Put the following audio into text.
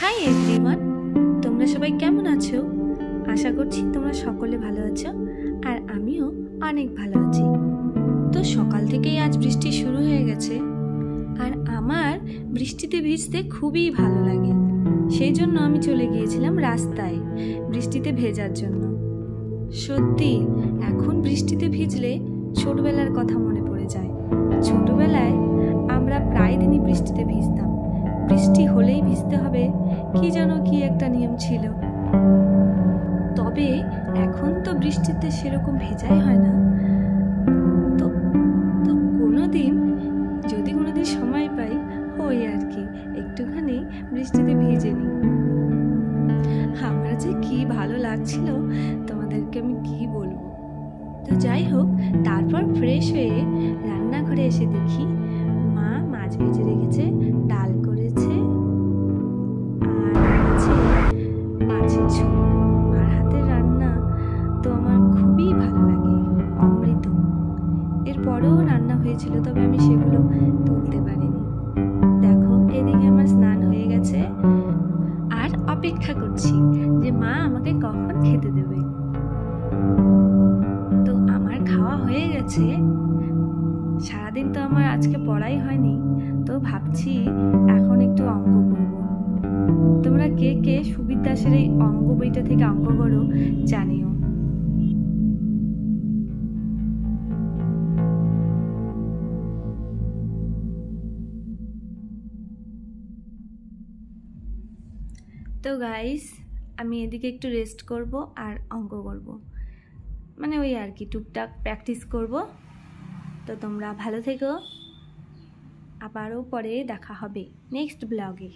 Hi everyone, তোমরা সবাই কেমন আছো? আশা করছি তোমরা সকলে ভালো আছো, আর আমিও অনেক ভালো আছি। তো সকাল থেকেই আজ বৃষ্টি শুরু হয়ে গেছে, আর আমার বৃষ্টিতে ভিজতে খুবই ভালো লাগে। সেই জন্য আমি চলে গিয়েছিলাম রাস্তায় বৃষ্টিতে ভেজার জন্য। সত্যি, এখন বৃষ্টিতে ভিজলে ছোটবেলার কথা মনে পড়ে যায়। ছোটবেলায় আমরা প্রায় দিনই বৃষ্টিতে ভিজতাম। বৃষ্টি হলেই ভিজতে হবে, কি যেন কি একটা নিয়ম ছিল। তবে এখন তো বৃষ্টিতে সেরকম ভেজাই হয় না। তো তো যদি কোনোদিন সময় পাই, ওই আর কি একটুখানি বৃষ্টিতে ভিজে নিই। আমার যে কি ভালো লাগছিল, তোমাদেরকে আমি কি বলবো। তো যাই হোক, তারপর ফ্রেশ হয়ে রান্নাঘরে এসে দেখি মা মাছ ভেজে রেখেছে, ডাল করেছে, আর আছে মাছের ঝোল। মার হাতের রান্না তো আমার খুবই ভালো লাগে, অমৃত। এরপরেও রান্না হয়েছিল, তবে আমি সেগুলো তুলতে পারিনি। দেখো, এদিকে আমার স্নান হয়ে গেছে, আর অপেক্ষা করছি যে মা আমাকে কখন খেতে দেবে। তো আমার খাওয়া হয়ে গেছে। সারাদিন তো আমার আজকে পড়াই হয়নি, তো ভাবছি এখন একটু অঙ্ক করব। তোমরা কে কে সুবির দাসের এই অঙ্ক বইটা থেকে অঙ্ক করো জানিও। তো গাইস, আমি এদিকে একটু রেস্ট করব আর অঙ্ক করব, মানে ওই আর কি টুকটাক প্র্যাকটিস করব। তো তোমরা ভালো থেকো, আবারও পরে দেখা হবে নেক্সট ব্লগে।